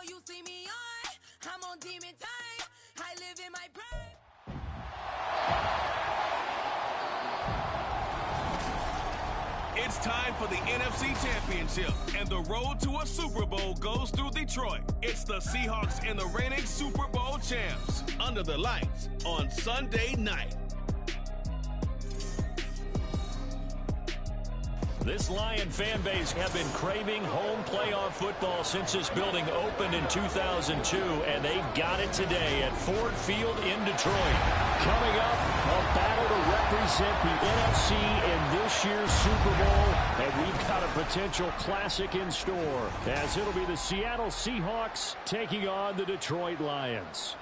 you see me on, I'm on demon time. I live in my prime. It's time for the NFC Championship, and the road to a Super Bowl goes through Detroit. It's the Seahawks and the reigning Super Bowl champs under the lights on Sunday night. This Lion fan base have been craving home playoff football since this building opened in 2002, and they've got it today at Ford Field in Detroit. Coming up, a battle to represent the NFC in this year's Super Bowl, and we've got a potential classic in store, as it'll be the Seattle Seahawks taking on the Detroit Lions.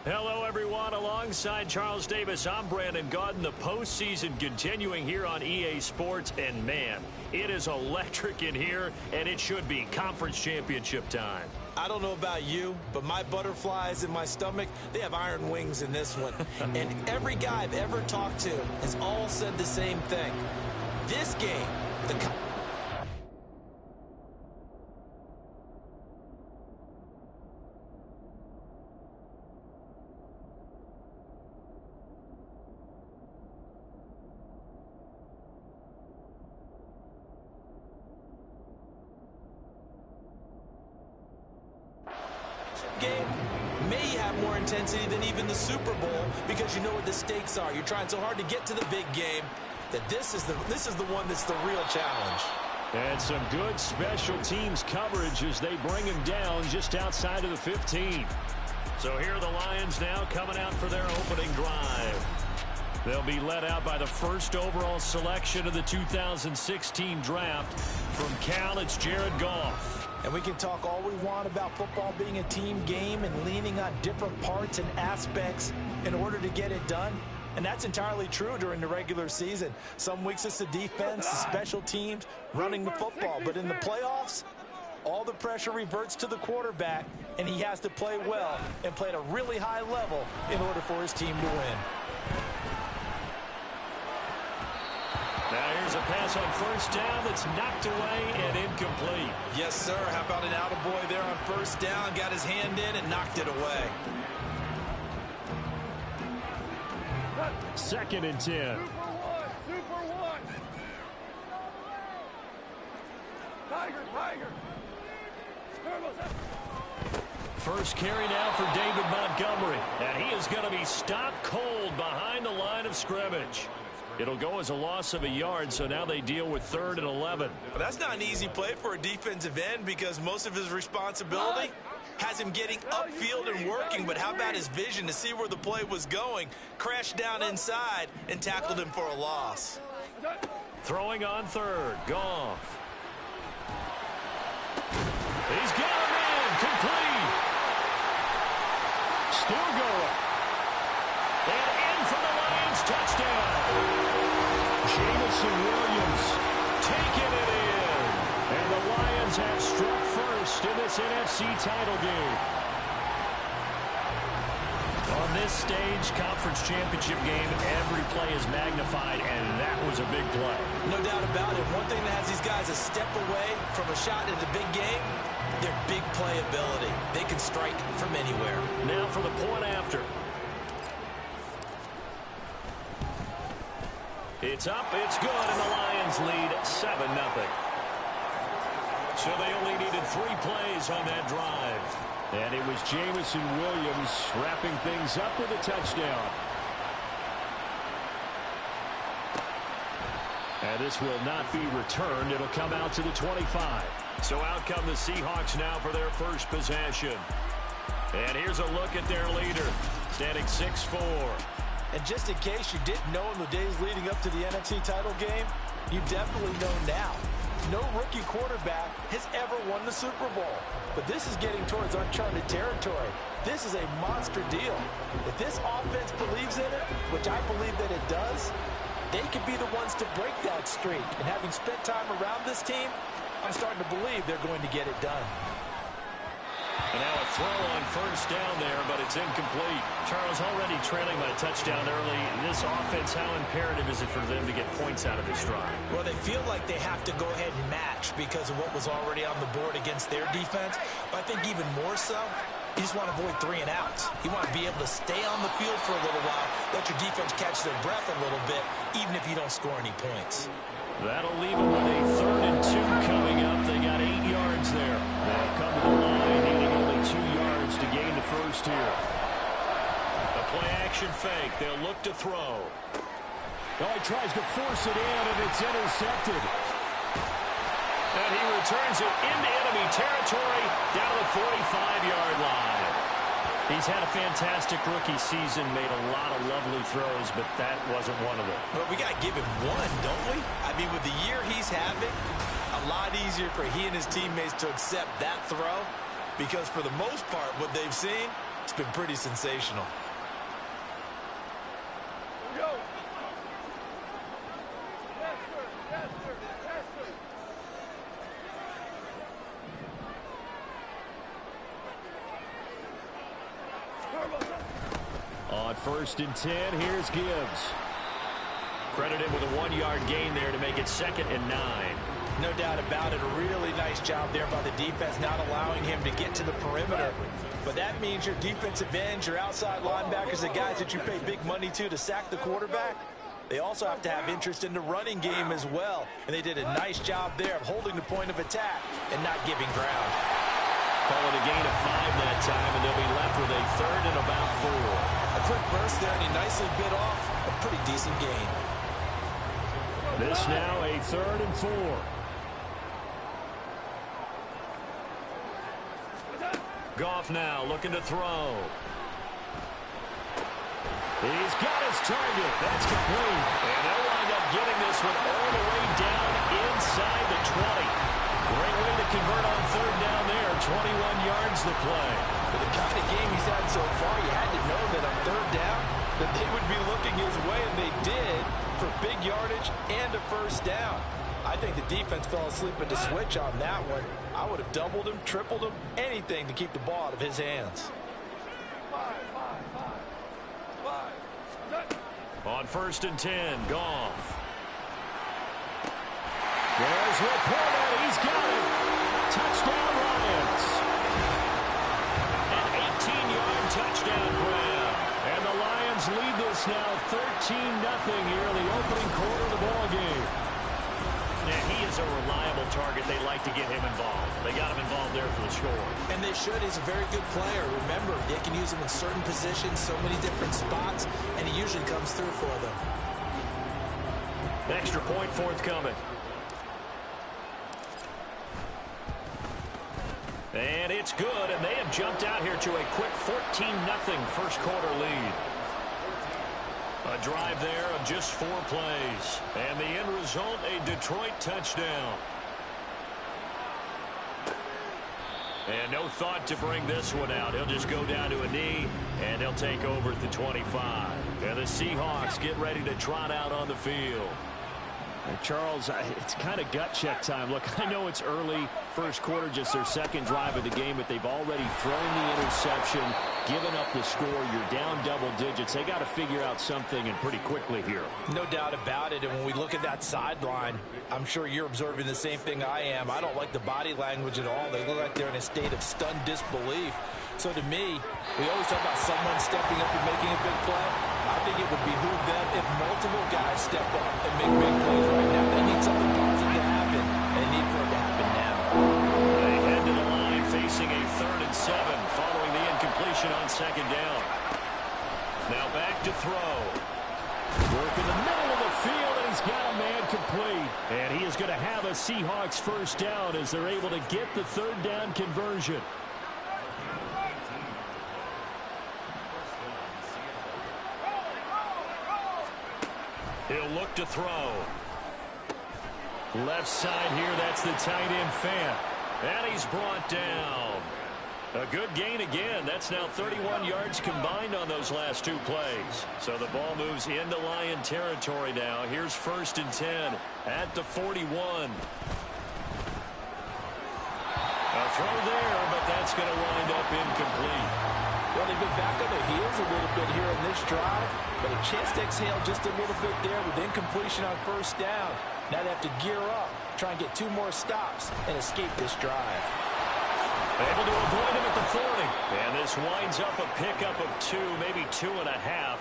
Hello, everyone. Alongside Charles Davis, I'm Brandon Gaudin. The postseason continuing here on EA Sports. And, man, it is electric in here, and it should be conference championship time. I don't know about you, but my butterflies in my stomach, they have iron wings in this one. And every guy I've ever talked to has all said the same thing. This game, game may have more intensity than even the Super Bowl because you know what the stakes are. You're trying so hard to get to the big game that this is the one that's the real challenge. And some good special teams coverage as they bring him down just outside of the 15. So here are the Lions now coming out for their opening drive. They'll be led out by the first overall selection of the 2016 draft. From Cal, it's Jared Goff. And we can talk all we want about football being a team game and leaning on different parts and aspects in order to get it done. And that's entirely true during the regular season. Some weeks it's the defense, the special teams, running the football. But in the playoffs, all the pressure reverts to the quarterback, and he has to play well and play at a really high level in order for his team to win. Now here's a pass on first down that's knocked away and incomplete. Yes, sir. How about an attaboy there on first down? Got his hand in and knocked it away. 2nd and 10. Super one. Tiger. First carry now for David Montgomery. And he is going to be stopped cold behind the line of scrimmage. It'll go as a loss of a yard, so now they deal with 3rd and 11. Well, that's not an easy play for a defensive end because most of his responsibility has him getting upfield and working, but how about his vision to see where the play was going, crashed down inside, and tackled him for a loss. Throwing on 3rd, Goff. He's got a man, complete. Still going. And in for the Lions, touchdown. Jamison Williams taking it in. And the Lions have struck first in this NFC title game. On this stage, conference championship game, every play is magnified, and that was a big play. No doubt about it. One thing that has these guys a step away from a shot at the big game, their big play ability. They can strike from anywhere. Now for the point after. It's up, it's good, and the Lions lead 7-0. So they only needed 3 plays on that drive. And it was Jamison Williams wrapping things up with a touchdown. And this will not be returned. It'll come out to the 25. So out come the Seahawks now for their first possession. And here's a look at their leader, standing 6'4". And just in case you didn't know in the days leading up to the NFC title game, you definitely know now. No rookie quarterback has ever won the Super Bowl. But this is getting towards uncharted territory. This is a monster deal. If this offense believes in it, which I believe that it does, they could be the ones to break that streak. And having spent time around this team, I'm starting to believe they're going to get it done. And now a throw on first down there, but it's incomplete. Charles, already trailing by a touchdown early. This offense, how imperative is it for them to get points out of this drive? Well, they feel like they have to go ahead and match because of what was already on the board against their defense. But I think even more so, you just want to avoid 3 and outs. You want to be able to stay on the field for a little while, let your defense catch their breath a little bit, even if you don't score any points. That'll leave them with a 3rd and 2 coming up. They got 8 yards there. They'll come to the line, needing only 2 yards to gain the first here. A play-action fake. They'll look to throw. Oh, he tries to force it in, and it's intercepted. And he returns it into enemy territory down to the 45-yard line. He's had a fantastic rookie season, made a lot of lovely throws, but that wasn't one of them. But we got to give him one, don't we? I mean, with the year he's having, a lot easier for he and his teammates to accept that throw because for the most part, what they've seen, it's been pretty sensational. Go. Yes, sir. Yes, sir. Yes, sir. On 1st and 10, here's Gibbs. Credit him with a 1-yard gain there to make it 2nd and 9. No doubt about it. A really nice job there by the defense, not allowing him to get to the perimeter. But that means your defensive ends, your outside linebackers, the guys that you pay big money to sack the quarterback, they also have to have interest in the running game as well. And they did a nice job there of holding the point of attack and not giving ground. Call it a gain of 5 that time, and they'll be left with a 3rd and about 4. A quick burst there, and he nicely bit off a pretty decent gain. This now a 3rd and 4. Goff now looking to throw. He's got his target. That's complete. And they'll wind up getting this one all the way down inside the 20. Great way to convert on 3rd down there. 21 yards the play. For the kind of game he's had so far, you had to know that on 3rd down that they would be looking his way, and they did for big yardage and a 1st down. I think the defense fell asleep at the switch on that one. I would have doubled him, tripled him, anything to keep the ball out of his hands. 5. On 1st and 10, Goff. There's Laporta. He's got it. Touchdown, Lions. An 18-yard touchdown grab. And the Lions lead this now 13-0 here in the opening quarter of the ballgame. Yeah, he is a reliable target. They like to get him involved. They got him involved there for the score. And they should. He's a very good player. Remember, they can use him in certain positions, so many different spots, and he usually comes through for them. Extra point forthcoming. And it's good, and they have jumped out here to a quick 14-0 first quarter lead. A drive there of just 4 plays. And the end result, a Detroit touchdown. And no thought to bring this one out. He'll just go down to a knee, and he'll take over at the 25. And the Seahawks get ready to trot out on the field. And Charles, it's kind of gut check time. Look, I know it's early, first quarter, just their 2nd drive of the game, but they've already thrown the interception, given up the score. You're down double digits. They got to figure out something, and pretty quickly here. No doubt about it. And when we look at that sideline, I'm sure you're observing the same thing I am. I don't like the body language at all. They look like they're in a state of stunned disbelief. So to me, we always talk about someone stepping up and making a big play. I think it would behoove them if multiple guys step up and make big plays right now. They need something positive to happen, and they need for it to happen now. They head to the line facing a 3rd and 7 following the incompletion on 2nd down. Now back to throw. Work in the middle of the field, and he's got a man complete. And he is going to have a Seahawks 1st down as they're able to get the 3rd down conversion. He'll look to throw. Left side here, that's the tight end Fant. And he's brought down. A good gain again. That's now 31 yards combined on those last 2 plays. So the ball moves into Lion territory now. Here's 1st and 10 at the 41. A throw there, but that's going to wind up incomplete. Well, they've been back on their heels a little bit here in this drive, but a chance to exhale just a little bit there with incompletion on first down. Now they have to gear up, try and get 2 more stops, and escape this drive. Able to avoid him at the 40. And this winds up a pickup of 2, maybe 2.5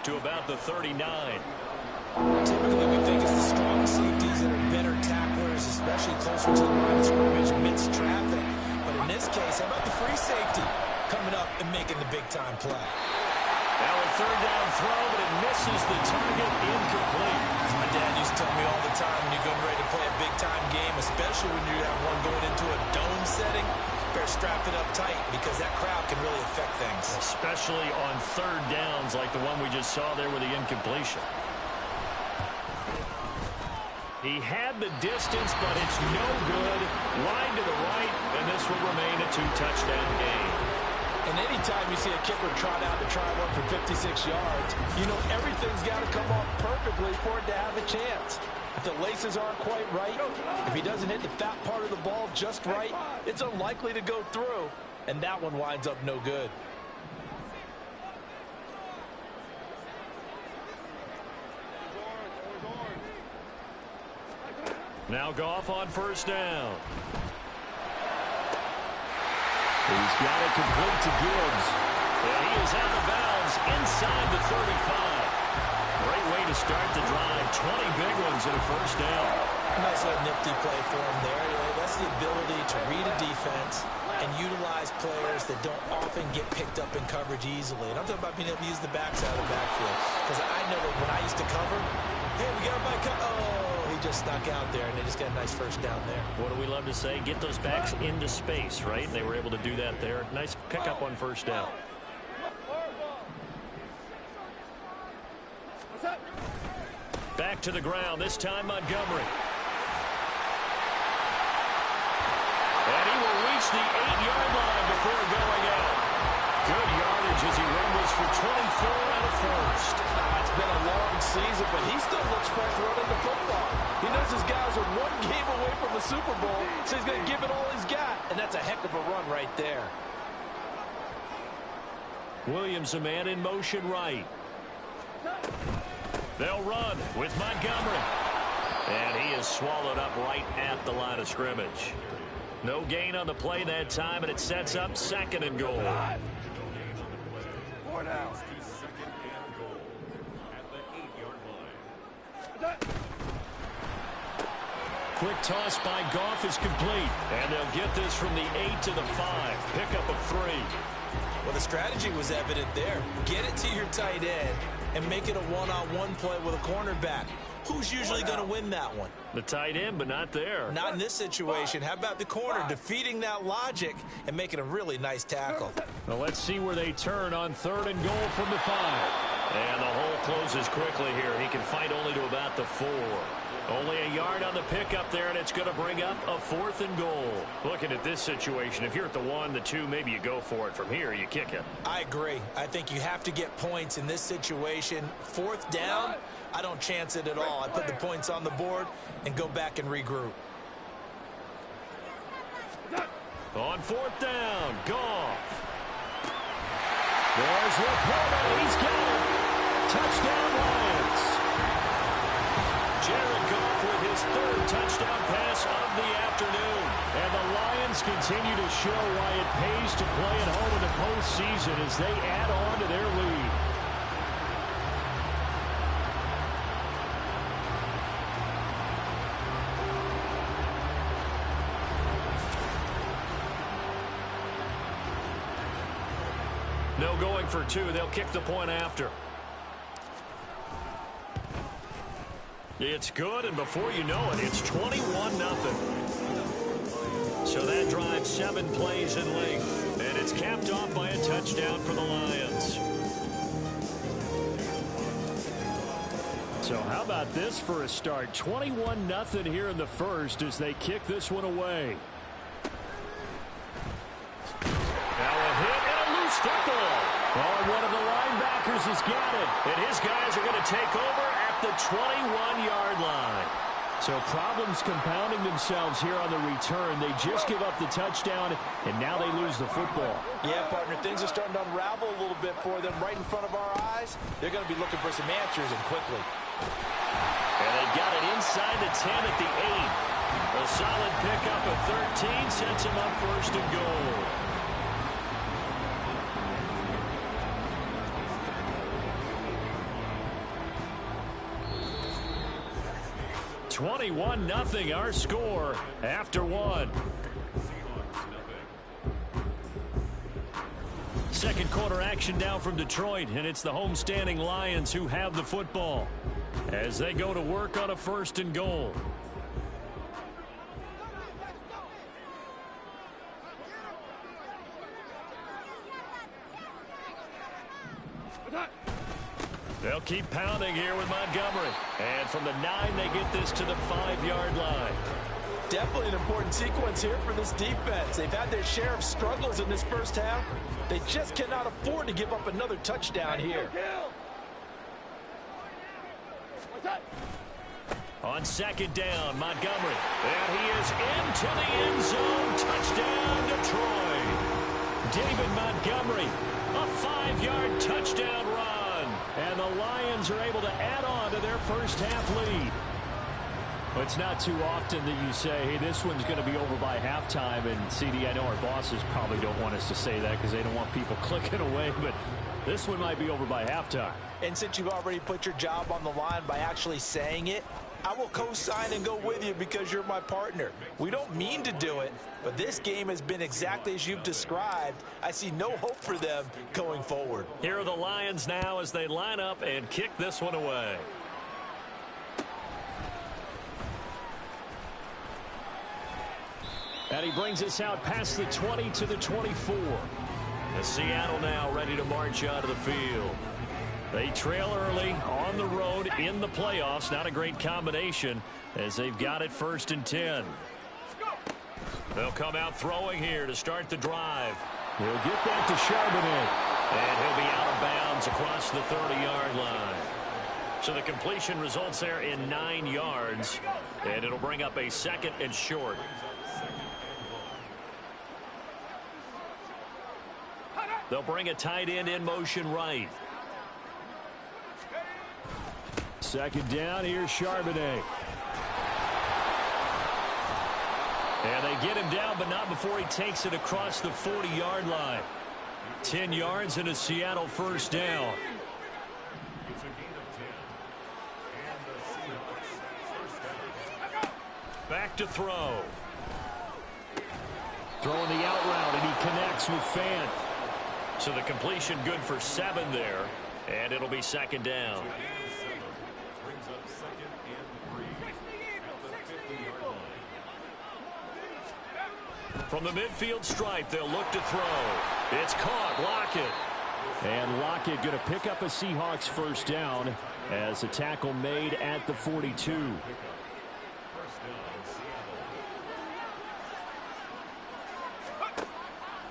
to about the 39. Typically, we think it's the strong safeties that are better tacklers, especially closer to the line of scrimmage amidst traffic. But in this case, how about the free safety coming up and making the big-time play? Now a third down throw, but it misses the target, incomplete. As my dad used to tell me all the time, when you're getting ready to play a big-time game, especially when you have one going into a dome setting, better strap it up tight because that crowd can really affect things. Especially on third downs like the one we just saw there with the incompletion. He had the distance, but it's no good. Wide to the right, and this will remain a 2-touchdown game. And anytime you see a kicker trot out to try one for 56 yards, you know everything's got to come off perfectly for it to have a chance. If the laces aren't quite right, if he doesn't hit the fat part of the ball just right, it's unlikely to go through, and that one winds up no good. Now Goff on first down. He's got it complete to Gibbs. And he is out of bounds inside the 35. Great way to start the drive. 20 big ones and a first down. Nice little nifty play for him there. That's the ability to read a defense and utilize players that don't often get picked up in coverage easily. And I'm talking about being able to use the backs out of the backfield. Because I know that when I used to cover, hey, we got my he just snuck out there, and they just got a nice first down there. What do we love to say? Get those backs into space, right? And they were able to do that there. Nice pickup on first down. Back to the ground, this time Montgomery. And he will reach the 8-yard line before going out. Good yardage as he rumbles for 24 out of first. It's been a long season, but he still looks fresh running the football. He knows his guys are one game away from the Super Bowl, so he's going to give it all he's got, and that's a heck of a run right there. Williams, a man in motion right. They'll run with Montgomery. And he is swallowed up right at the line of scrimmage. No gain on the play that time, and it sets up 2nd and goal. 4 down. Quick toss by Goff is complete. And they'll get this from the 8 to the 5. Pickup of 3. Well, the strategy was evident there. Get it to your tight end and make it a one-on-one play with a cornerback. Who's usually going to win that one? The tight end, but not there. Not in this situation. How about the corner defeating that logic and making a really nice tackle? Well, let's see where they turn on 3rd and goal from the 5. And the hole closes quickly here. He can fight only to about the 4. Only a yard on the pickup there, and it's going to bring up a 4th and goal. Looking at this situation, if you're at the 1, the 2, maybe you go for it. From here, you kick it. I agree. I think you have to get points in this situation. 4th down, I don't chance it at all. I put the points on the board and go back and regroup. On 4th down, Goff. There's Laporta. He's got it. Touchdown, Lions. Jared Goff with his 3rd touchdown pass of the afternoon. And the Lions continue to show why it pays to play at home in the postseason as they add on to their lead. No going for 2. They'll kick the point after. It's good, and before you know it, it's 21-0. So that drives 7 plays in length, and it's capped off by a touchdown for the Lions. So how about this for a start? 21-0 here in the first as they kick this one away. Now a hit and a loose football. Oh, one of the linebackers has got it, and his guys are going to take over at the 21-yard line. So problems compounding themselves here on the return. They just give up the touchdown, and now they lose the football. Yeah, partner, things are starting to unravel a little bit for them right in front of our eyes. They're going to be looking for some answers, and quickly. And they've got it inside the 10 at the 8. A solid pickup of 13 sets them up first and goal. 21-0 our score after one. Second quarter action now from Detroit, and it's the homestanding Lions who have the football as they go to work on a first and goal. They'll keep pounding here with Montgomery. And from the 9, they get this to the 5-yard line. Definitely an important sequence here for this defense. They've had their share of struggles in this first half. They just cannot afford to give up another touchdown here. On second down, Montgomery. And he is into the end zone. Touchdown, Detroit. David Montgomery, a 5-yard touchdown run. And the Lions are able to add on to their first half lead. Well, it's not too often that you say, hey, this one's going to be over by halftime. And, CD, I know our bosses probably don't want us to say that because they don't want people clicking away. But this one might be over by halftime. And since you've already put your job on the line by actually saying it, I will co-sign and go with you because you're my partner. We don't mean to do it, but this game has been exactly as you've described. I see no hope for them going forward. Here are the Lions now as they line up and kick this one away. And he brings us out past the 20 to the 24. The Seattle now ready to march out of the field. They trail early on the road in the playoffs. Not a great combination as they've got it first and 10. They'll come out throwing here to start the drive. He'll get that to Charbonnet. And he'll be out of bounds across the 30-yard line. So the completion results there in 9 yards. And it'll bring up a second and short. They'll bring a tight end in motion right. Second down, here's Charbonnet. And they get him down, but not before he takes it across the 40-yard line. 10 yards and a Seattle first down. Back to throw. Throwing the out route, and he connects with Fant. So the completion good for 7 there, and it'll be second down. From the midfield stripe, they'll look to throw. It's caught. Lockett. And Lockett going to pick up a Seahawks first down as a tackle made at the 42.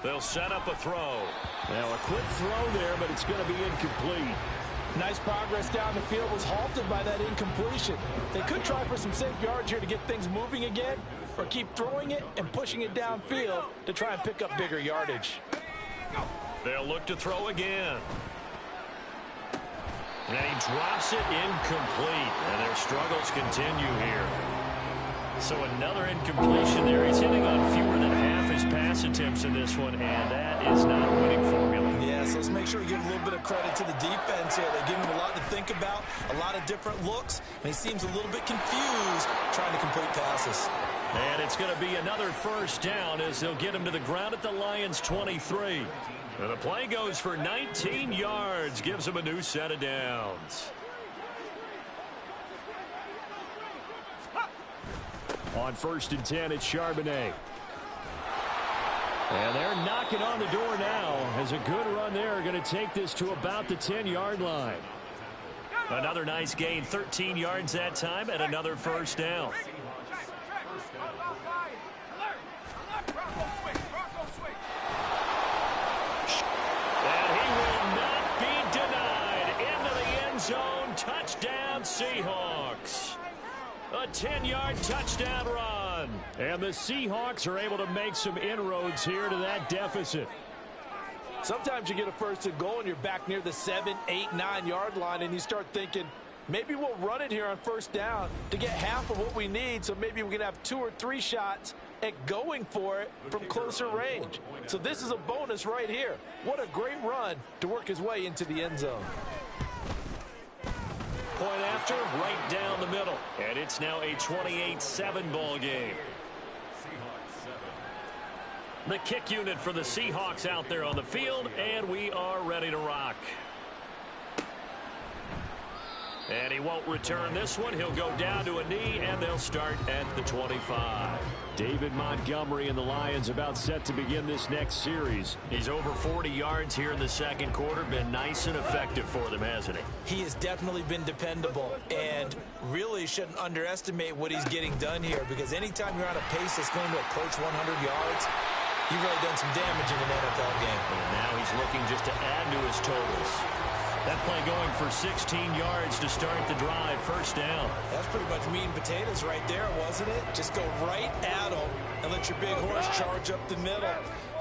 They'll set up a throw. Now a quick throw there, but it's going to be incomplete. Nice progress down the field was halted by that incompletion. They could try for some safe yards here to get things moving again, or keep throwing it and pushing it downfield to try and pick up bigger yardage. They'll look to throw again. And he drops it incomplete. And their struggles continue here. So another incompletion there. He's hitting on fewer than half his pass attempts in this one, and that is not a winning formula. Yeah, so let's make sure we give a little bit of credit to the defense here. They give him a lot to think about, a lot of different looks, and he seems a little bit confused trying to complete passes. And it's going to be another first down as they'll get him to the ground at the Lions' 23. And the play goes for 19 yards, gives him a new set of downs. On first and 10, it's Charbonnet. And they're knocking on the door now as a good run there. Going to take this to about the 10-yard line. Another nice gain, 13 yards that time, and another first down. And he will not be denied. Into the end zone, touchdown Seahawks. A 10-yard touchdown run. And the Seahawks are able to make some inroads here to that deficit. Sometimes you get a first and goal and you're back near the 7, 8, 9-yard line and you start thinking, maybe we'll run it here on first down to get half of what we need, so maybe we can have 2 or 3 shots at going for it from closer range. So this is a bonus right here. What a great run to work his way into the end zone. Point after, right down the middle. And it's now a 28-7 ball game. The kick unit for the Seahawks out there on the field, and we are ready to rock. And he won't return this one. He'll go down to a knee, and they'll start at the 25. David Montgomery and the Lions about set to begin this next series. He's over 40 yards here in the second quarter. Been nice and effective for them, hasn't he? He has definitely been dependable and really shouldn't underestimate what he's getting done here, because anytime you're on a pace that's going to approach 100 yards, you've really done some damage in an NFL game. And now he's looking just to add to his totals. That play going for 16 yards to start the drive. First down. That's pretty much meat and potatoes right there, wasn't it? Just go right at them and let your big horse charge up the middle.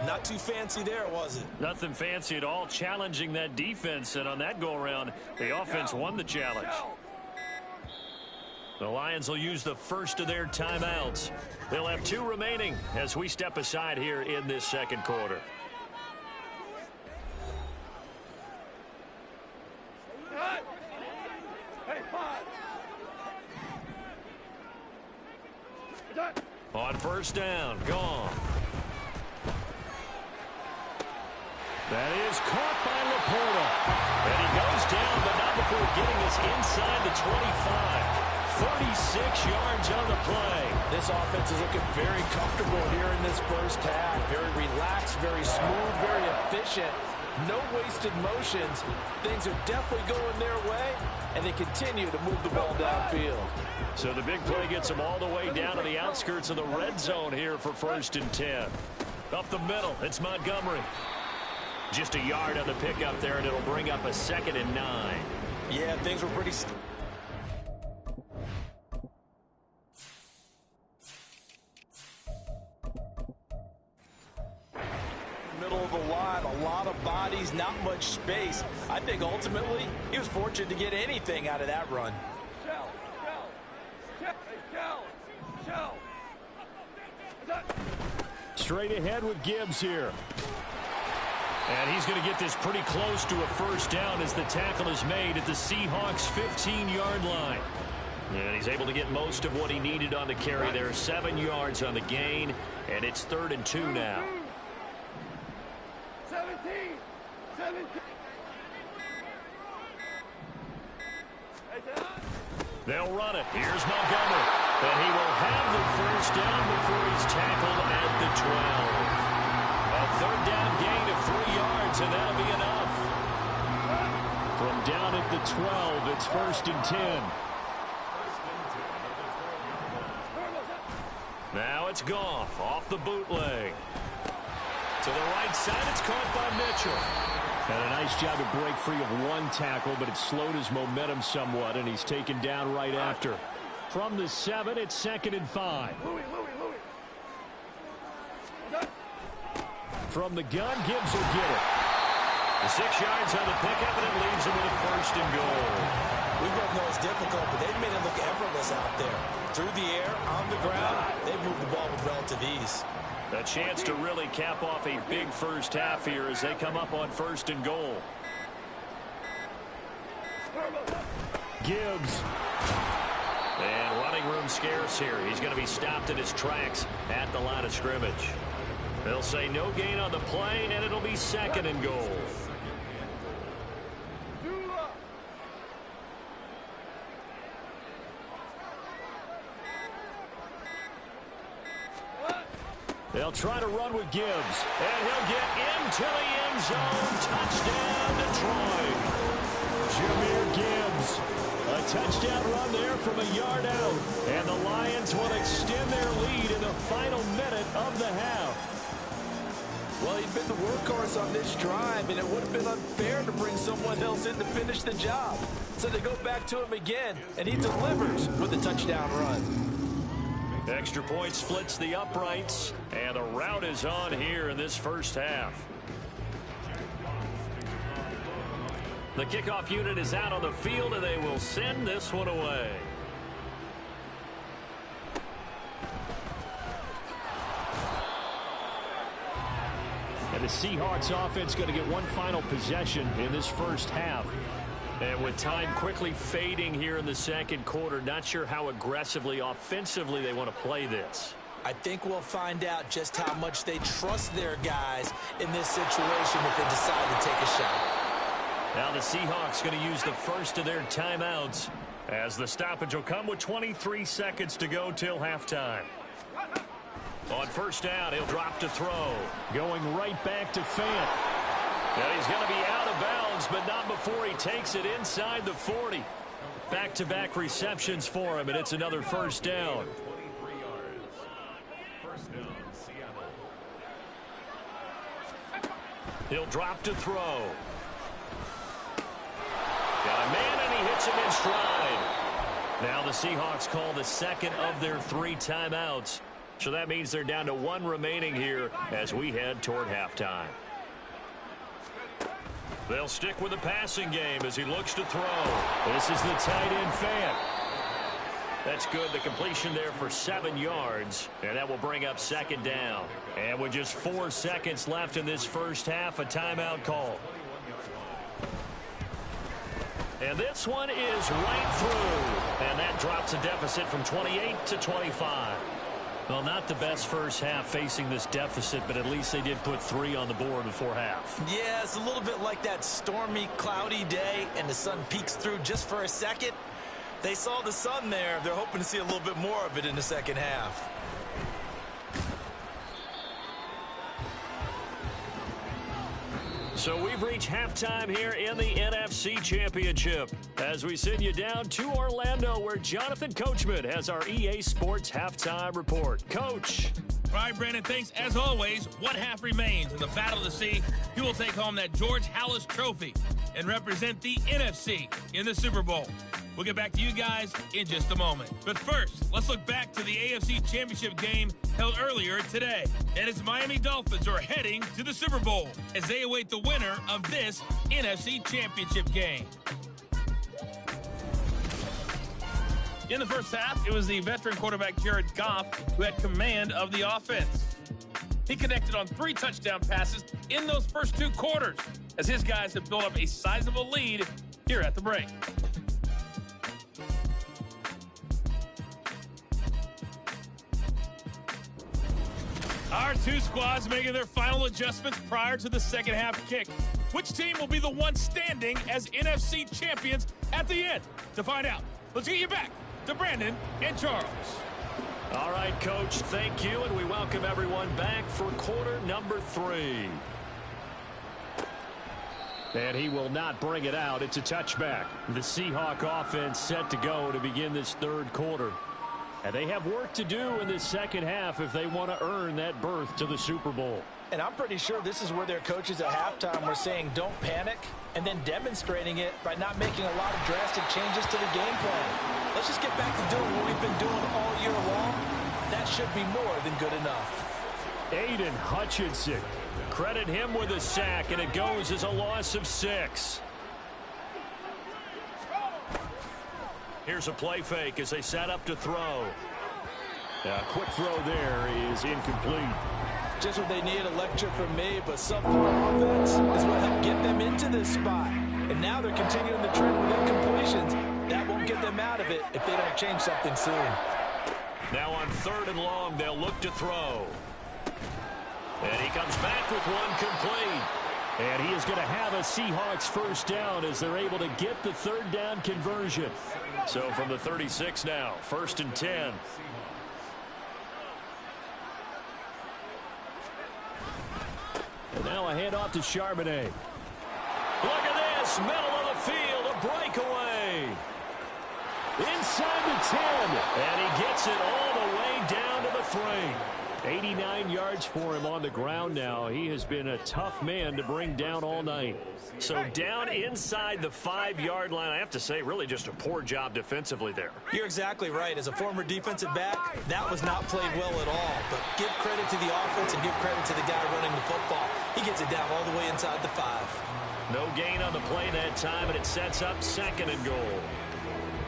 Not too fancy there, was it? Nothing fancy at all, challenging that defense. And on that go-around, the offense won the challenge. The Lions will use the first of their timeouts. They'll have 2 remaining as we step aside here in this second quarter. On first down, gone. That is caught by Laporta. And he goes down, but not before getting us inside the 25. 36 yards on the play. This offense is looking very comfortable here in this first half. Very relaxed, very smooth, very efficient. No wasted motions. Things are definitely going their way, and they continue to move the ball downfield. So the big play gets them all the way down to the outskirts of the red zone here for first and 10. Up the middle, it's Montgomery. Just a yard on the pickup there, and it'll bring up a 2nd and 9. Yeah, things were pretty... middle of the line, a lot of bodies, not much space. I think ultimately he was fortunate to get anything out of that run. Straight ahead with Gibbs here. And he's going to get this pretty close to a first down as the tackle is made at the Seahawks' 15-yard line. And he's able to get most of what he needed on the carry there. 7 yards on the gain, and it's 3rd and 2 now. 17. They'll run it. Here's Montgomery. And he will have the first down before he's tackled at the 12. A 3rd down gain of 3 yards, and that'll be enough. From down at the 12, it's 1st and 10. Now it's Goff off the bootleg. To the right side, it's caught by Mitchell. And a nice job to break free of 1 tackle, but it slowed his momentum somewhat, and he's taken down right after. From the 7, it's 2nd and 5. From the gun, Gibbs will get it. The 6 yards on the pickup, and it leaves him with a 1st and goal. We both know it's difficult, but they've made it look effortless out there. Through the air, on the ground, they've moved the ball with relative ease. A chance to really cap off a big first half here as they come up on 1st and goal. Gibbs. And running room scarce here. He's going to be stopped in his tracks at the line of scrimmage. They'll say no gain on the play, and it'll be 2nd and goal. They'll try to run with Gibbs. And he'll get into the end zone. Touchdown, Detroit. Jahmyr Gibbs. A touchdown run there from a yard out. And the Lions will extend their lead in the final minute of the half. Well, he'd been the workhorse on this drive, and it would have been unfair to bring someone else in to finish the job. So they go back to him again, and he delivers with a touchdown run. Extra point splits the uprights, and a rout is on here in this first half. The kickoff unit is out on the field, and they will send this one away. And the Seahawks offense going to get one final possession in this first half. And with time quickly fading here in the second quarter, not sure how aggressively, offensively they want to play this. I think we'll find out just how much they trust their guys in this situation if they decide to take a shot. Now the Seahawks going to use the first of their timeouts as the stoppage will come with 23 seconds to go till halftime. On first down, he'll drop to throw. Going right back to Fant. And he's going to be out of bounds, but not before he takes it inside the 40. Back-to-back receptions for him, and it's another first down. He'll drop to throw. Got a man, and he hits him in stride. Now the Seahawks call the second of their 3 timeouts. So that means they're down to 1 remaining here as we head toward halftime. They'll stick with the passing game as he looks to throw. This is the tight end Fant. That's good. The completion there for 7 yards. And that will bring up second down. And with just 4 seconds left in this first half, a timeout call. And this one is right through. And that drops a deficit from 28 to 25. Well, not the best first half facing this deficit, but at least they did put 3 on the board before half. Yeah, it's a little bit like that stormy, cloudy day, and the sun peeks through just for a second. They saw the sun there. They're hoping to see a little bit more of it in the second half. So we've reached halftime here in the NFC Championship as we send you down to Orlando where Jonathan Coachman has our EA Sports Halftime Report. Coach. All right, Brandon, thanks. As always, one half remains in the Battle of the Sea. He will take home that George Halas Trophy and represent the NFC in the Super Bowl. We'll get back to you guys in just a moment. But first, let's look back to the AFC Championship game held earlier today. And its Miami Dolphins are heading to the Super Bowl as they await the winner of this NFC Championship game. In the first half, it was the veteran quarterback Jared Goff who had command of the offense. He connected on 3 touchdown passes in those first 2 quarters as his guys have built up a sizable lead here at the break. Our 2 squads making their final adjustments prior to the second half kick. Which team will be the one standing as NFC champions at the end? To find out, let's get you back to Brandon and Charles. All right, Coach, thank you, and we welcome everyone back for quarter number 3. And he will not bring it out. It's a touchback. The Seahawk offense set to go to begin this third quarter. And they have work to do in this second half if they want to earn that berth to the Super Bowl. And I'm pretty sure this is where their coaches at halftime were saying don't panic, and then demonstrating it by not making a lot of drastic changes to the game plan. Let's just get back to doing what we've been doing all year long. That should be more than good enough. Aiden Hutchinson. Credit him with a sack, and it goes as a loss of 6. Here's a play fake as they set up to throw. A quick throw there is incomplete. Just what they need, a lecture from me, but subpar offense is what helped get them into this spot. And now they're continuing the trend with incompletions. That won't get them out of it if they don't change something soon. Now on 3rd and long, they'll look to throw. And he comes back with one complete. And he is going to have a Seahawks first down as they're able to get the 3rd down conversion. So from the 36 now, 1st and 10. And now a handoff to Charbonnet. Look at this, middle of the field, a breakaway. Inside the 10, and he gets it all the way down to the 3. 89 yards for him on the ground now. He has been a tough man to bring down all night. So down inside the 5-yard line. I have to say, really just a poor job defensively there. You're exactly right. As a former defensive back, that was not played well at all. But give credit to the offense and give credit to the guy running the football. He gets it down all the way inside the 5. No gain on the play that time, and it sets up 2nd and goal.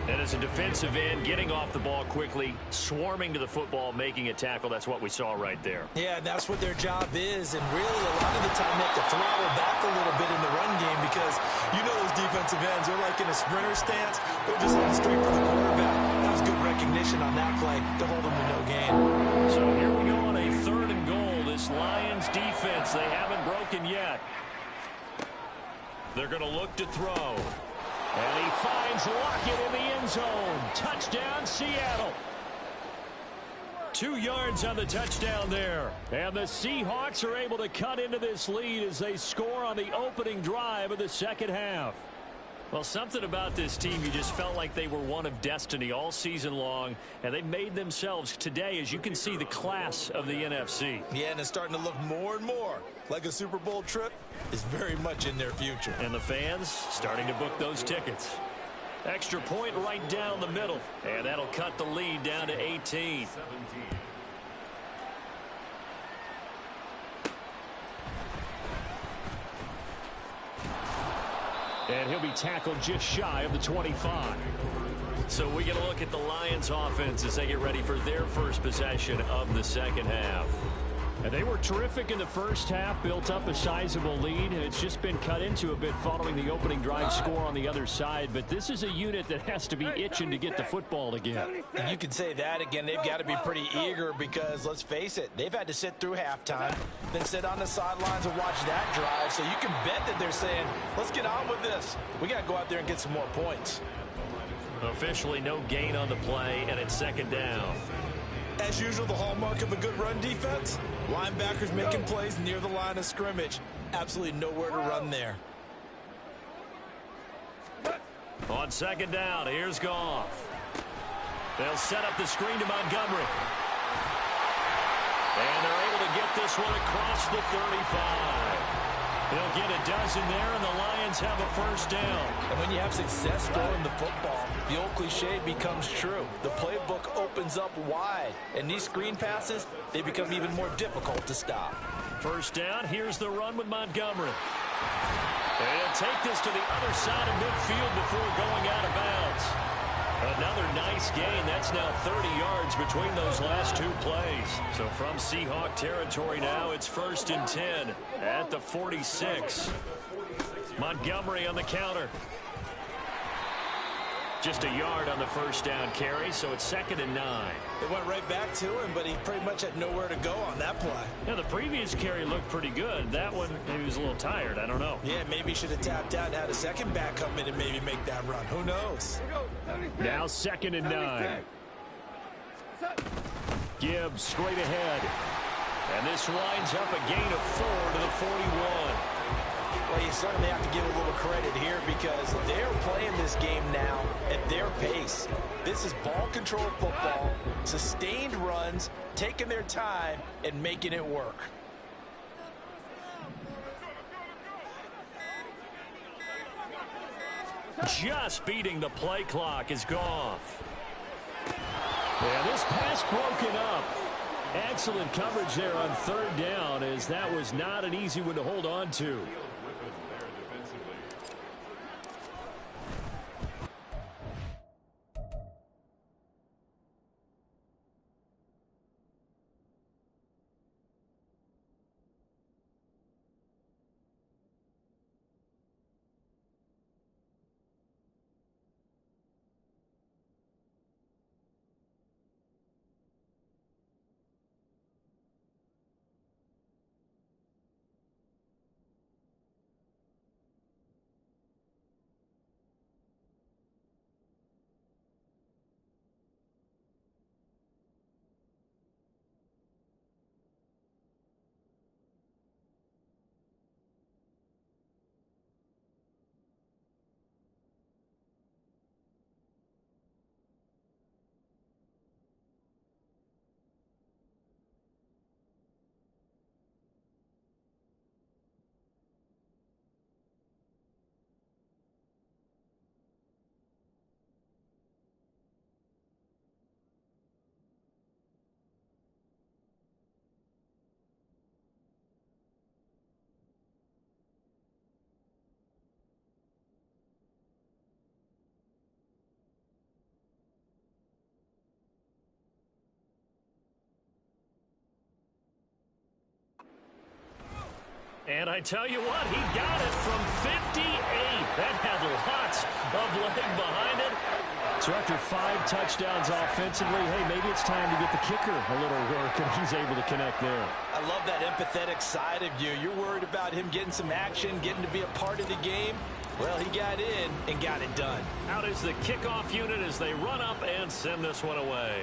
And as a defensive end, getting off the ball quickly, swarming to the football, making a tackle, that's what we saw right there. Yeah, that's what their job is. And really, a lot of the time, they have to throttle back a little bit in the run game because you know those defensive ends, they're like in a sprinter stance. They're just heading straight for the quarterback. That was good recognition on that play to hold them to no gain. So here we go on a 3rd and goal. This Lions defense, they haven't broken yet. They're going to look to throw. And he finds Lockett in the end zone. Touchdown, Seattle. 2 yards on the touchdown there. And the Seahawks are able to cut into this lead as they score on the opening drive of the second half. Well, something about this team, you just felt like they were one of destiny all season long, and they made themselves today, as you can see, the class of the NFC. Yeah, and it's starting to look more and more like a Super Bowl trip is very much in their future. And the fans starting to book those tickets. Extra point right down the middle. And that'll cut the lead down to 18. And he'll be tackled just shy of the 25. So we get a look at the Lions offense as they get ready for their first possession of the second half. And they were terrific in the first half, built up a sizable lead, and it's just been cut into a bit following the opening drive score on the other side. But this is a unit that has to be itching to get the football again. And you can say that again. They've got to be pretty eager because, let's face it, they've had to sit through halftime, then sit on the sidelines and watch that drive. So you can bet that they're saying, let's get on with this. We got to go out there and get some more points. Officially no gain on the play, and it's 2nd down. As usual, the hallmark of a good run defense, linebackers making plays near the line of scrimmage. Absolutely nowhere to run there. On 2nd down, here's Goff. They'll set up the screen to Montgomery. And they're able to get this one across the 35. They'll get a dozen there, and the Lions have a 1st down. And when you have success throwing the football, the old cliche becomes true. The playbook opens up wide, and these screen passes, they become even more difficult to stop. 1st down, here's the run with Montgomery. And he'll take this to the other side of midfield before going out of bounds. Another nice gain. That's now 30 yards between those last 2 plays. So from Seahawk territory now, it's 1st and 10 at the 46. Montgomery on the counter. Just a yard on the 1st down carry, so it's 2nd and 9. It went right back to him, but he pretty much had nowhere to go on that play. Yeah, the previous carry looked pretty good. That one, maybe he was a little tired. I don't know. Yeah, maybe he should have tapped out and had a second back come in and maybe make that run. Who knows? Now 2nd and 9. Gibbs straight ahead. And this winds up a gain of 4 to the 41. Well, you certainly have to give a little credit here because they're playing this game now at their pace. This is ball control football, sustained runs, taking their time, and making it work. Just beating the play clock is Goff. Yeah, this pass broken up. Excellent coverage there on 3rd down, as that was not an easy one to hold on to. And I tell you what, he got it from 58. That had lots of leg behind it. So after 5 touchdowns offensively, hey, maybe it's time to get the kicker a little work, and he's able to connect there. I love that empathetic side of you. You're worried about him getting some action, getting to be a part of the game. Well, he got in and got it done. Out is the kickoff unit as they run up and send this one away.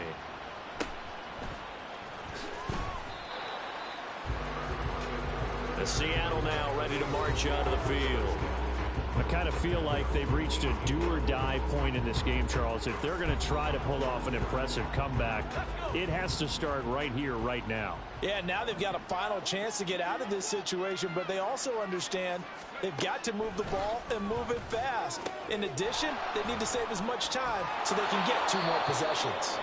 The Seattle now ready to march out of the field. I kind of feel like they've reached a do-or-die point in this game, Charles. If they're going to try to pull off an impressive comeback, it has to start right here, right now. Yeah, now they've got a final chance to get out of this situation, but they also understand they've got to move the ball and move it fast. In addition, they need to save as much time so they can get 2 more possessions.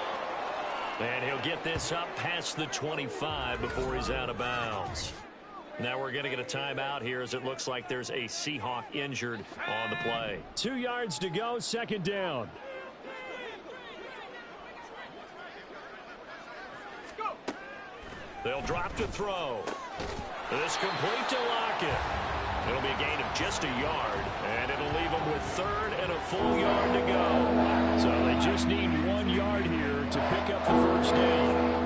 And he'll get this up past the 25 before he's out of bounds. Now we're going to get a timeout here as it looks like there's a Seahawk injured on the play. 2 yards to go, second down. They'll drop to throw. This complete to Lockett. It'll be a gain of just a yard, and it'll leave them with 3rd and a full yard to go. So they just need 1 yard here to pick up the first down.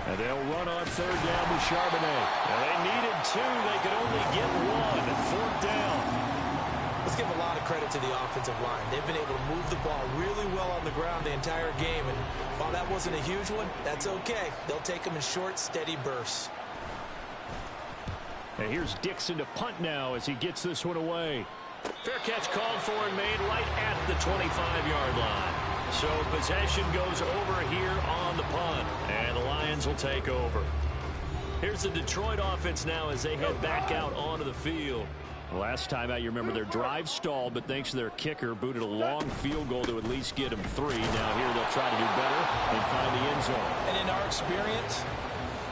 And they'll run on 3rd down with Charbonnet. Now they needed 2. They could only get 1 at 4th down. Let's give a lot of credit to the offensive line. They've been able to move the ball really well on the ground the entire game. And while that wasn't a huge one, that's okay. They'll take them in short, steady bursts. And here's Dixon to punt now as he gets this one away. Fair catch called for and made right at the 25-yard line. So possession goes over here on the punt, and the Lions will take over. Here's the Detroit offense now as they head back out onto the field. Last time out, you remember their drive stalled, but thanks to their kicker, booted a long field goal to at least get them 3. Now here they'll try to do better and find the end zone. And in our experience,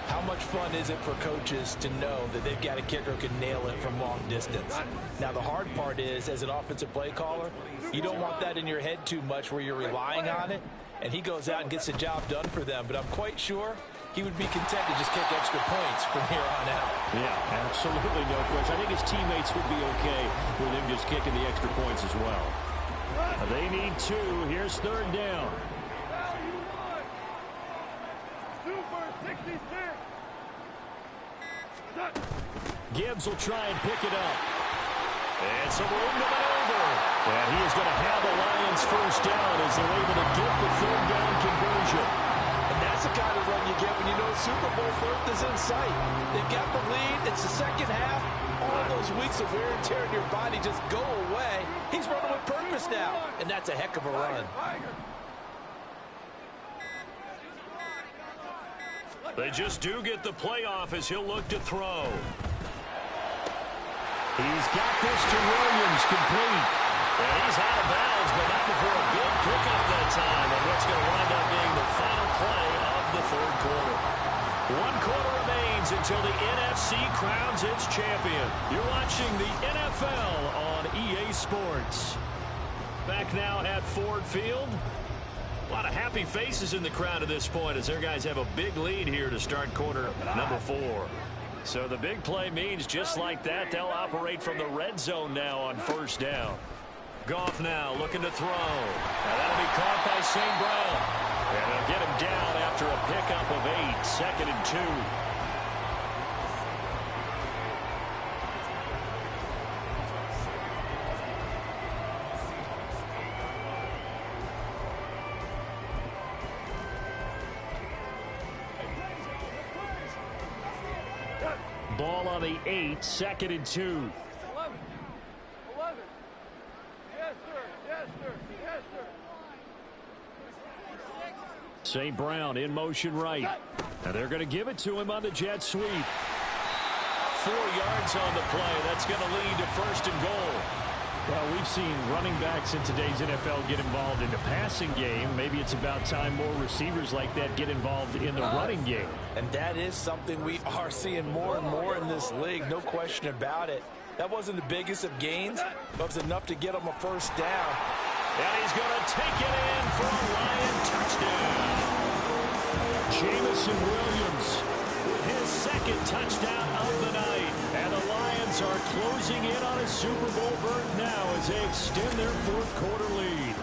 how much fun is it for coaches to know that they've got a kicker who can nail it from long distance? Now, the hard part is, as an offensive play caller, you don't want that in your head too much where you're relying on it, and he goes out and gets the job done for them. But I'm quite sure he would be content to just kick extra points from here on out. Yeah, absolutely no question. I think his teammates would be okay with him just kicking the extra points as well. They need 2. Here's 3rd down. Gibbs will try and pick it up. And some room to maneuver. And he is going to have the Lions first down as they're able to get the 3rd down conversion. And that's the kind of run you get when you know Super Bowl 4th is in sight. They've got the lead. It's the second half. All those weeks of wear and tear in your body just go away. He's running with purpose now. And that's a heck of a run. They just do get the playoff as he'll look to throw. He's got this to Williams, complete. And he's out of bounds, but not before a good pickup that time. And what's going to wind up being the final play of the 3rd quarter. 1 quarter remains until the NFC crowns its champion. You're watching the NFL on EA Sports. Back now at Ford Field. A lot of happy faces in the crowd at this point as their guys have a big lead here to start quarter number 4. So the big play means just like that, they'll operate from the red zone now on 1st down. Goff now looking to throw. Now that'll be caught by St. Brown. And they'll get him down after a pickup of 8, 2nd and 2. Ball on the 8, 2nd and 2. 11. Yes, sir. Yes, sir. Yes, sir. St. Brown in motion right. And they're going to give it to him on the jet sweep. 4 yards on the play. That's going to lead to 1st and goal. Well, we've seen running backs in today's NFL get involved in the passing game. Maybe it's about time more receivers like that get involved in the running game. And that is something we are seeing more and more in this league, no question about it. That wasn't the biggest of gains, but it was enough to get him a 1st down. And he's going to take it in for a Lion touchdown. Jamison Williams with second touchdown of the night. And the Lions are closing in on a Super Bowl berth now as they extend their fourth quarter lead.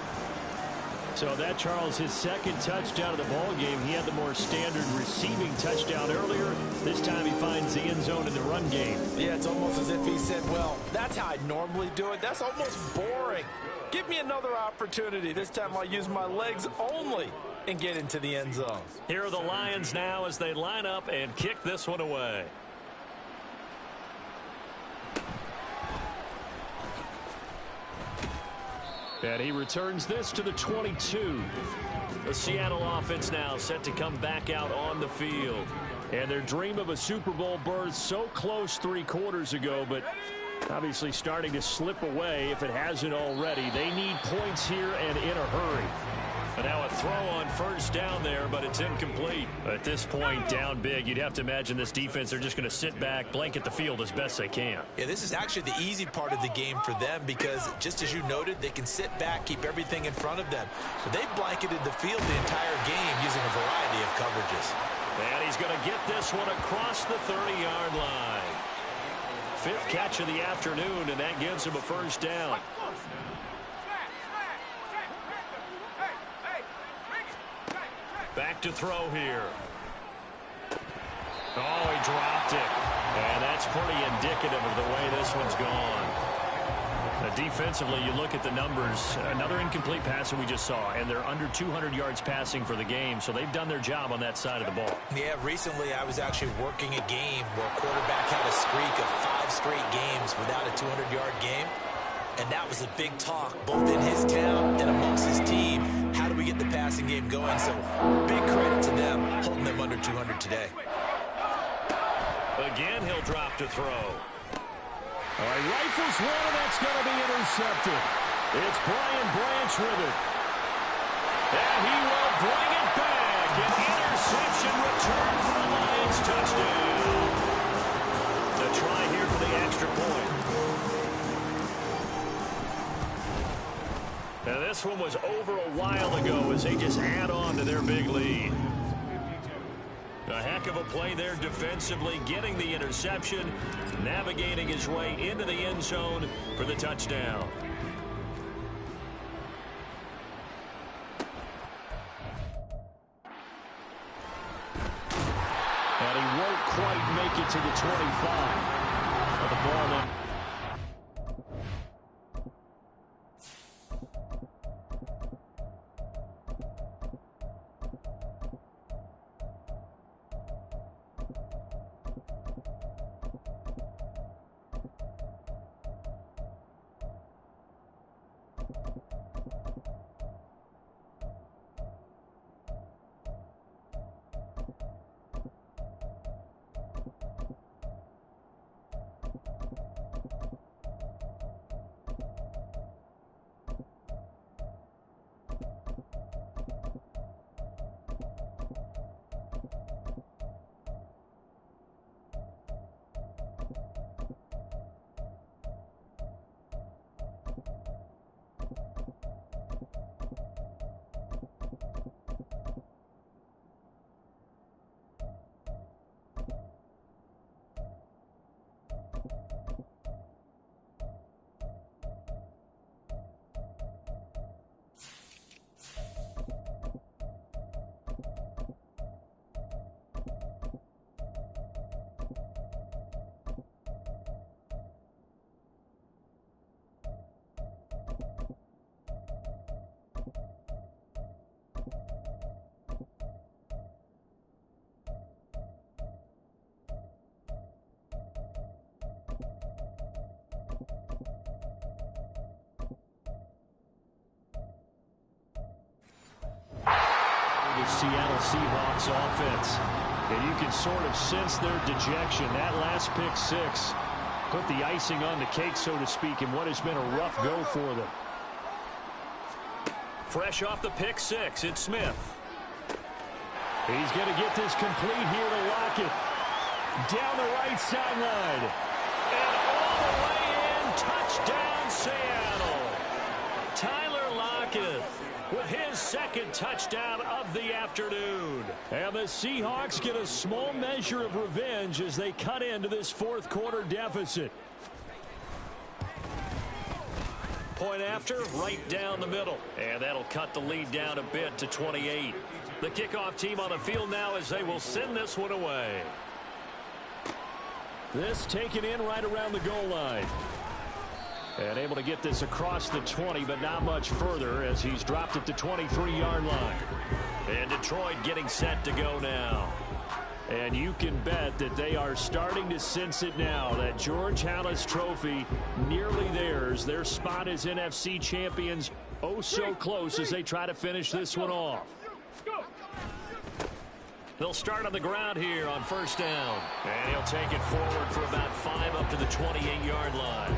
So that, Charles, his second touchdown of the ball game. He had the more standard receiving touchdown earlier. This time he finds the end zone in the run game. Yeah, it's almost as if he said, well, that's how I normally do it. That's almost boring. Give me another opportunity. This time I'll use my legs only and get into the end zone. Here are the Lions now as they line up and kick this one away. And he returns this to the 22. The Seattle offense now set to come back out on the field. And their dream of a Super Bowl berth so close 3 quarters ago, but obviously starting to slip away if it hasn't already. They need points here and in a hurry. And now a throw on first down there, but it's incomplete. At this point, down big, you'd have to imagine this defense, they're just going to sit back, blanket the field as best they can. Yeah, this is actually the easy part of the game for them because, just as you noted, they can sit back, keep everything in front of them. But they've blanketed the field the entire game using a variety of coverages. And he's going to get this one across the 30-yard line. 5th catch of the afternoon, and that gives him a first down. Back to throw here. Oh, he dropped it. And that's pretty indicative of the way this one's gone. Defensively, you look at the numbers. Another incomplete pass that we just saw, and they're under 200 yards passing for the game, so they've done their job on that side of the ball. Yeah, recently I was actually working a game where a quarterback had a streak of 5 straight games without a 200-yard game, and that was a big talk, both in his town and amongst his team. How do we get the passing game going? So big credit to them, holding them under 200 today. Again, he'll drop to throw. All right, rifles one, and that's going to be intercepted. It's Brian Branch with it. And he will bring it back. An interception return for the Lions touchdown. The try here for the extra point. Now this one was over a while ago as they just add on to their big lead. A heck of a play there defensively, getting the interception, navigating his way into the end zone for the touchdown. And he won't quite make it to the 25. But the ball now. The Seattle Seahawks offense. And you can sort of sense their dejection. That last pick 6 put the icing on the cake, so to speak, in what has been a rough go for them. Fresh off the pick 6, it's Smith. He's going to get this complete here to Lockett. Down the right sideline. And all the way in. Touchdown, Seattle. Tyler Lockett with his second touchdown of the afternoon. And the Seahawks get a small measure of revenge as they cut into this fourth quarter deficit. Point after, right down the middle. And that'll cut the lead down a bit to 28. The kickoff team on the field now as they will send this one away. This taken in right around the goal line. And able to get this across the 20, but not much further as he's dropped it to 23-yard line. And Detroit getting set to go now. And you can bet that they are starting to sense it now. That George Halas trophy nearly theirs. Their spot as NFC champions oh so close as they try to finish this one off. They'll start on the ground here on first down. And he'll take it forward for about 5 up to the 28-yard line.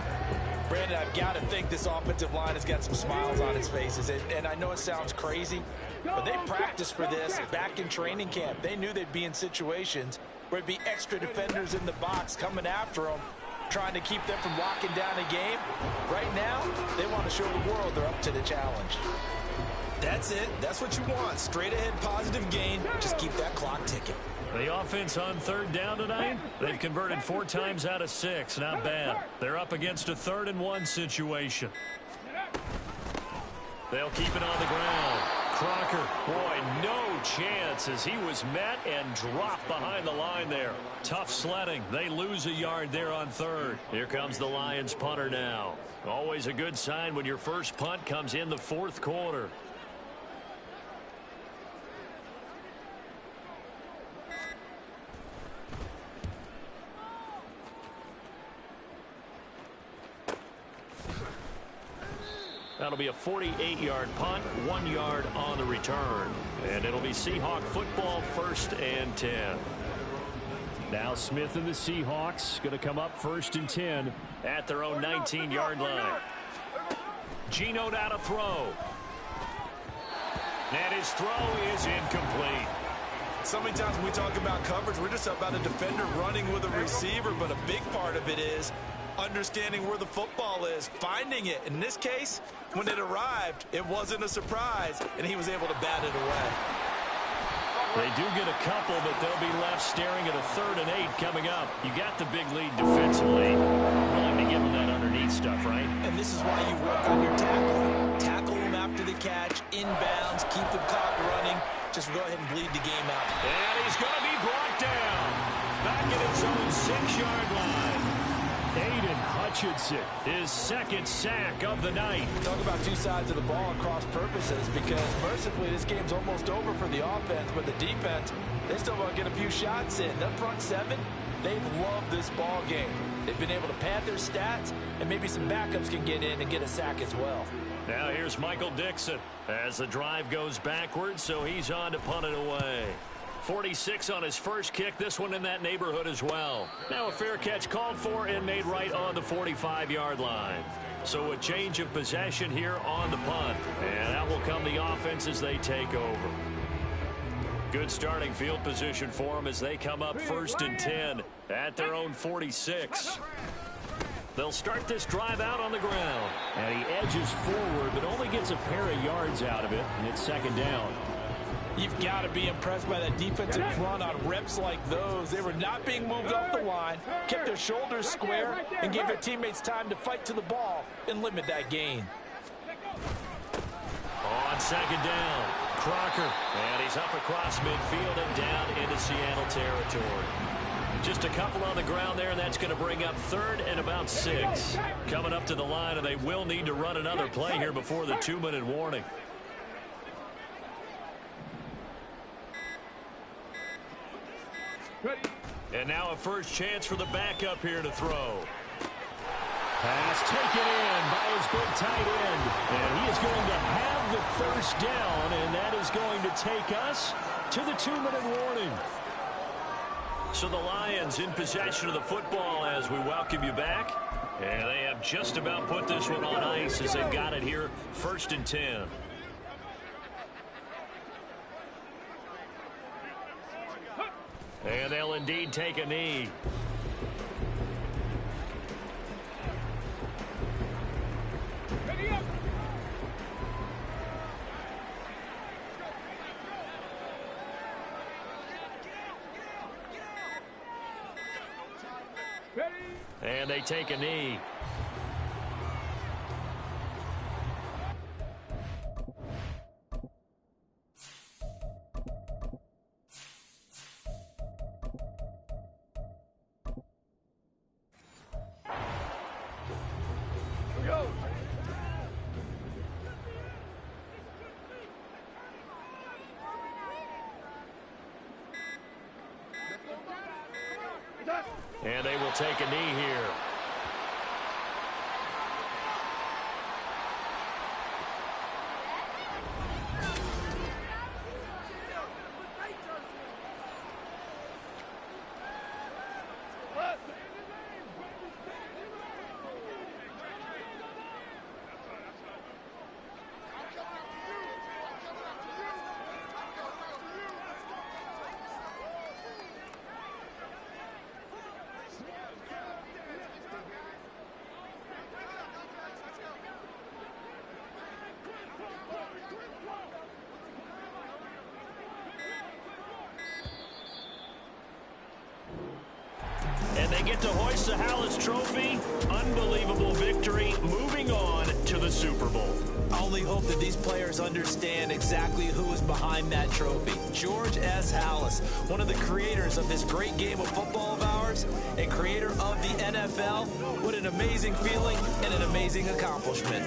Brandon, I've got to think this offensive line has got some smiles on its faces. And I know it sounds crazy, but they practiced for this back in training camp. They knew they'd be in situations where it'd be extra defenders in the box coming after them, trying to keep them from locking down a game. Right now, they want to show the world they're up to the challenge. That's it. That's what you want. Straight ahead positive gain. Just keep that clock ticking. The offense on third down tonight, they've converted 4 times out of 6. Not bad. They're up against a 3rd and 1 situation. They'll keep it on the ground. Crocker, boy, no chance as he was met and dropped behind the line there. Tough sledding. They lose a yard there on 3rd. Here comes the Lions punter now. Always a good sign when your first punt comes in the 4th quarter. That'll be a 48-yard punt, 1 yard on the return. And it'll be Seahawk football, 1st and 10. Now Smith and the Seahawks going to come up 1st and 10 at their own 19-yard line. Geno down to throw. And his throw is incomplete. So many times when we talk about coverage, we're just about a defender running with a receiver, but a big part of it is understanding where the football is, finding it. In this case, when it arrived, it wasn't a surprise, and he was able to bat it away. They do get a couple, but they'll be left staring at a 3rd and 8 coming up. You got the big lead defensively. Willing to give them that underneath stuff, right? And this is why you work on your tackling. Tackle them after the catch, inbounds, keep the clock running. Just go ahead and bleed the game out. And he's going to be brought down. Back at his own 6-yard line. Aiden Hutchinson, his 2nd sack of the night. Talk about 2 sides of the ball and cross purposes, because mercifully this game's almost over for the offense, but the defense, they still want to get a few shots in. That front 7, they've loved this ball game. They've been able to pad their stats, and maybe some backups can get in and get a sack as well. Now here's Michael Dixon as the drive goes backwards, so he's on to punt it away. 46 on his first kick, this one in that neighborhood as well. Now a fair catch called for and made right on the 45-yard line. So a change of possession here on the punt. And out will come the offense as they take over. Good starting field position for them as they come up 1st and 10 at their own 46. They'll start this drive out on the ground. And he edges forward, but only gets a pair of yards out of it, and it's 2nd down. You've got to be impressed by that defensive front on reps like those. They were not being moved off the line, kept their shoulders square, and gave their teammates time to fight to the ball and limit that gain. On 2nd down, Crocker, and he's up across midfield and down into Seattle territory. Just a couple on the ground there, and that's going to bring up 3rd and about 6. Coming up to the line, and they will need to run another play here before the 2-minute warning. And now a first chance for the backup here to throw. Pass taken in by his big tight end. And he is going to have the 1st down, and that is going to take us to the 2-minute warning. So the Lions in possession of the football as we welcome you back. And they have just about put this one on ice as they've got it here 1st and 10. And they'll indeed take a knee. And they take a knee. And they will take a knee here. And they get to hoist the Hallis Trophy. Unbelievable victory. Moving on to the Super Bowl. I only hope that these players understand exactly who is behind that trophy. George S. Hallis, one of the creators of this great game of football of ours and creator of the NFL. What an amazing feeling and an amazing accomplishment.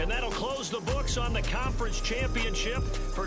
And that'll close the books on the conference championship for